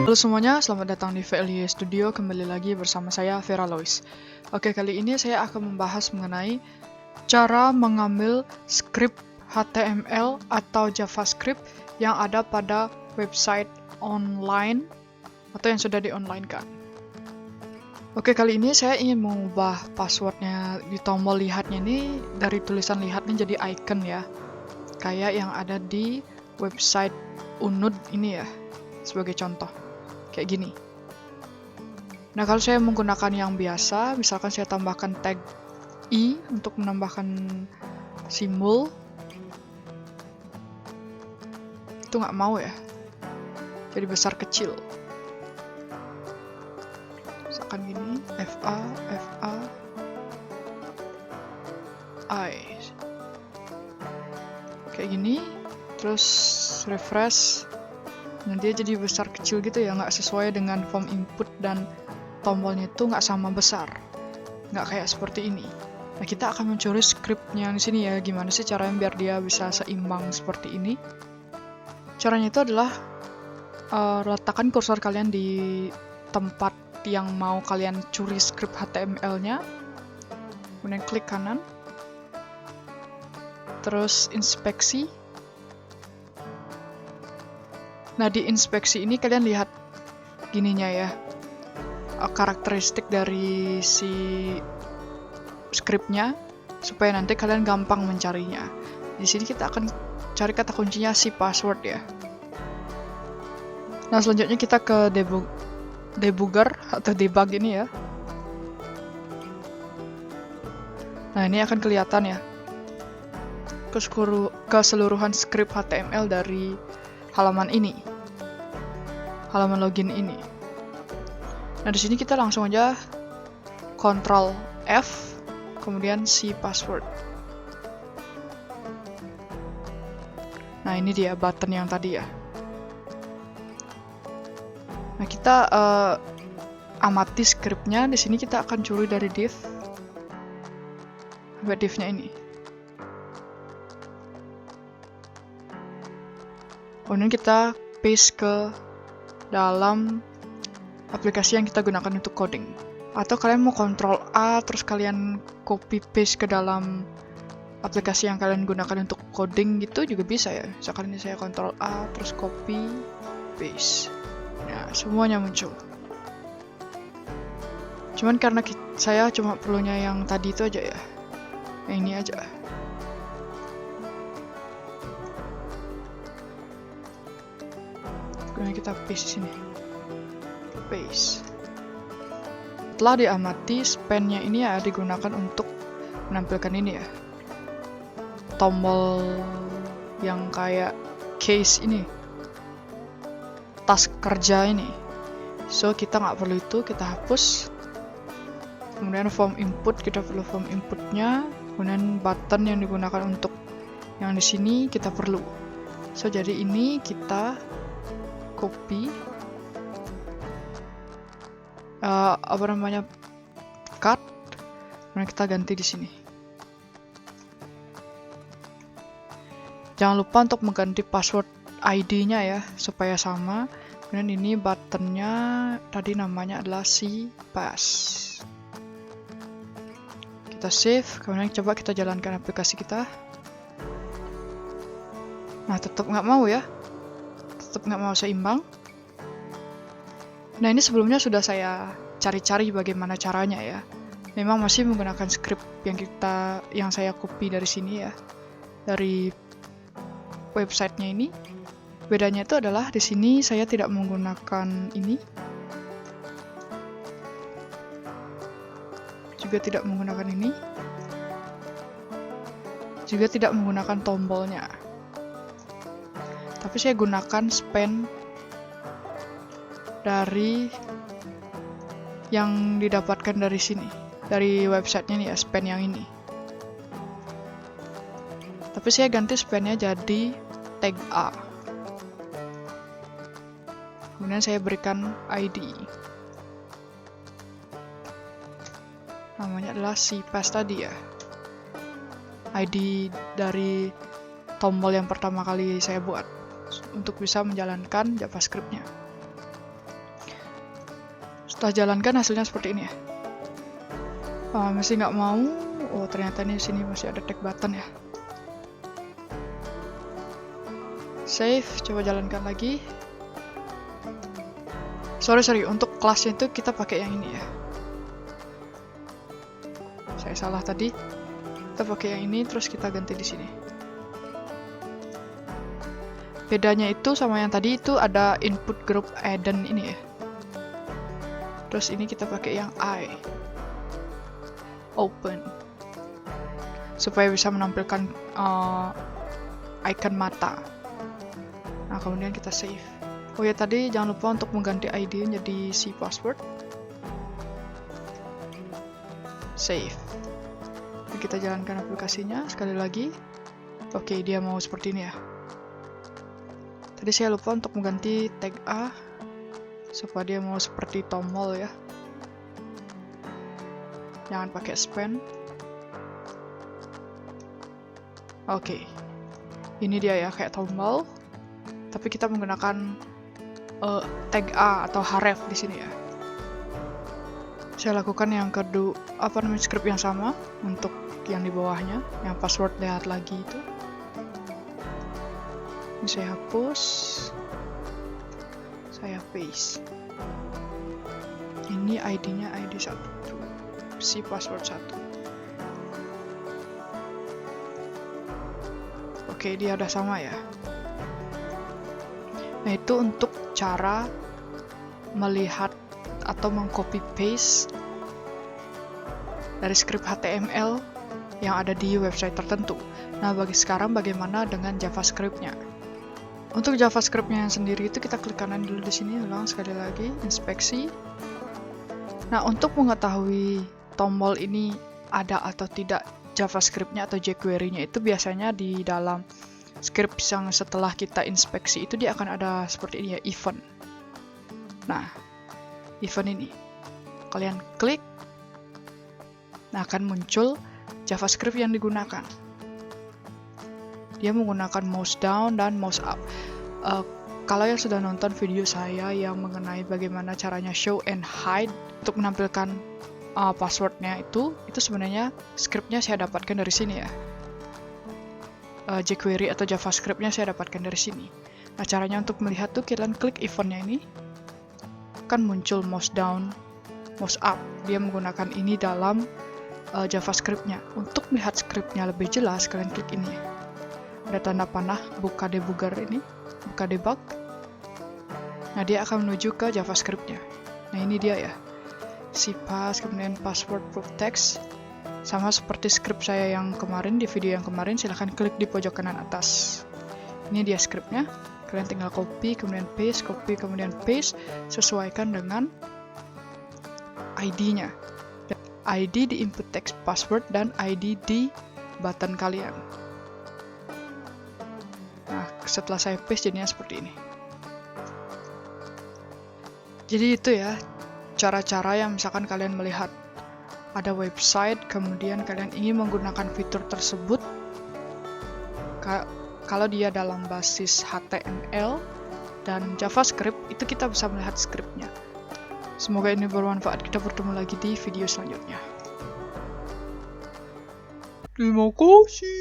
Halo semuanya, selamat datang di VLY Studio. Kembali lagi bersama saya, Vera Lois. Oke, kali ini saya akan membahas mengenai cara mengambil script HTML atau JavaScript yang ada pada website online atau yang sudah di-online-kan. Oke, kali ini saya ingin mengubah passwordnya di tombol lihatnya ini dari tulisan lihatnya jadi icon ya. Kayak yang ada di website UNUD ini ya, sebagai contoh. Kayak gini. Nah, kalau saya menggunakan yang biasa, misalkan saya tambahkan tag i untuk menambahkan simbol, itu nggak mau ya, jadi besar kecil. Misalkan gini, fa i, kayak gini, terus refresh. Nah, dia jadi besar kecil gitu ya, nggak sesuai dengan form input dan tombolnya itu nggak sama besar, nggak kayak seperti ini. Nah, kita akan mencuri scriptnya di sini ya. Gimana sih caranya biar dia bisa seimbang seperti ini? Caranya itu adalah letakkan kursor kalian di tempat yang mau kalian curi script HTML-nya, kemudian klik kanan, terus inspeksi. Nah, di inspeksi ini kalian lihat gininya ya, karakteristik dari si scriptnya, supaya nanti kalian gampang mencarinya. Di sini kita akan cari kata kuncinya si password ya. Nah, selanjutnya kita ke debugger atau debug ini ya. Nah, ini akan kelihatan ya keseluruhan script HTML dari halaman ini, halaman login ini. Nah, di sini kita langsung aja Ctrl F, kemudian si password. Nah, ini dia button yang tadi ya. Nah, kita amati scriptnya. Di sini kita akan curi dari div, sampai divnya ini. Kemudian kita paste ke dalam aplikasi yang kita gunakan untuk coding. Atau kalian mau Ctrl A terus kalian copy paste ke dalam aplikasi yang kalian gunakan untuk coding gitu juga bisa ya. Misalkan ini saya Ctrl A terus copy paste. Nah, semuanya muncul. Cuman karena saya cuma perlunya yang tadi itu aja ya. Yang ini aja. Kemudian kita paste sini. Paste. Setelah diamati, span-nya ini ya digunakan untuk menampilkan ini ya, tombol yang kayak case ini, task kerja ini. So, kita nggak perlu itu, kita hapus. Kemudian form input, kita perlu form inputnya. Kemudian button yang digunakan untuk yang di sini kita perlu. So, jadi ini kita copy, cut, kemudian kita ganti di sini. Jangan lupa untuk mengganti password ID-nya ya, supaya sama. Kemudian ini buttonnya tadi namanya adalah si pass. Kita save, kemudian coba kita jalankan aplikasi kita. Nah, tetap nggak mau ya, tetap nggak mau seimbang. Nah, ini sebelumnya sudah saya cari-cari bagaimana caranya ya. Memang masih menggunakan script yang saya copy dari sini ya, dari websitenya ini. Bedanya itu adalah di sini saya tidak menggunakan ini, juga tidak menggunakan ini, juga tidak menggunakan tombolnya. Tapi saya gunakan span dari yang didapatkan dari sini, dari websitenya nih ya, span yang ini. Tapi saya ganti span-nya jadi tag A. Kemudian saya berikan ID. Namanya adalah si pass tadi ya. ID dari tombol yang pertama kali saya buat untuk bisa menjalankan JavaScript-nya. Setelah jalankan hasilnya seperti ini ya. Masih nggak mau. Oh, ternyata ini sini masih ada tag button ya. Save, coba jalankan lagi. Sorry, untuk kelasnya itu kita pakai yang ini ya. Saya salah tadi. Kita pakai yang ini, terus kita ganti di sini. Bedanya itu sama yang tadi itu ada input group add-in ini ya. Terus ini kita pakai yang I. Open. Supaya bisa menampilkan icon mata. Nah, kemudian kita save. Oh ya, tadi jangan lupa untuk mengganti ID jadi si password. Save. Dan kita jalankan aplikasinya sekali lagi. Oke, dia mau seperti ini ya. Tadi saya lupa untuk mengganti tag A supaya dia mau seperti tombol ya. Jangan pakai span. Oke. Ini dia ya, kayak tombol. Tapi kita menggunakan tag A atau href di sini ya. Saya lakukan yang kedua, script yang sama untuk yang di bawahnya, yang password lihat lagi itu. Ini saya hapus, saya paste. Ini ID-nya ID 1, si password 1. Oke, dia udah sama ya. Nah, itu untuk cara melihat atau mengcopy paste dari script HTML yang ada di website tertentu. Nah, sekarang bagaimana dengan JavaScript-nya? Untuk JavaScript-nya sendiri itu kita klik kanan dulu di sini, ulang sekali lagi, inspeksi. Nah, untuk mengetahui tombol ini ada atau tidak JavaScript-nya atau jQuery-nya itu biasanya di dalam script yang setelah kita inspeksi itu dia akan ada seperti ini ya, event. Nah, event ini kalian klik, nah akan muncul JavaScript yang digunakan. Dia menggunakan mouse down dan mouse up. Kalau yang sudah nonton video saya yang mengenai bagaimana caranya show and hide untuk menampilkan passwordnya itu sebenarnya scriptnya saya dapatkan dari sini ya. jQuery atau JavaScript-nya saya dapatkan dari sini. Nah, caranya untuk melihat tuh kalian klik event-nya ini, kan muncul mouse down, mouse up. Dia menggunakan ini dalam JavaScript-nya. Untuk melihat script-nya lebih jelas, kalian klik ini. Ada tanda panah, buka debugger ini, buka debug. Nah, dia akan menuju ke JavaScript-nya. Nah, ini dia ya. Si pass, kemudian password proof text. Sama seperti script saya yang kemarin, di video yang kemarin, silahkan klik di pojok kanan atas. Ini dia scriptnya, kalian tinggal copy, kemudian paste, copy, kemudian paste, sesuaikan dengan ID-nya. ID di input text password dan ID di button kalian. Nah, setelah saya paste jadinya seperti ini. Jadi itu ya, cara-cara yang misalkan kalian melihat ada website, kemudian kalian ingin menggunakan fitur tersebut, kalau dia dalam basis HTML dan JavaScript, itu kita bisa melihat scriptnya. Semoga ini bermanfaat. Kita bertemu lagi di video selanjutnya. Terima kasih.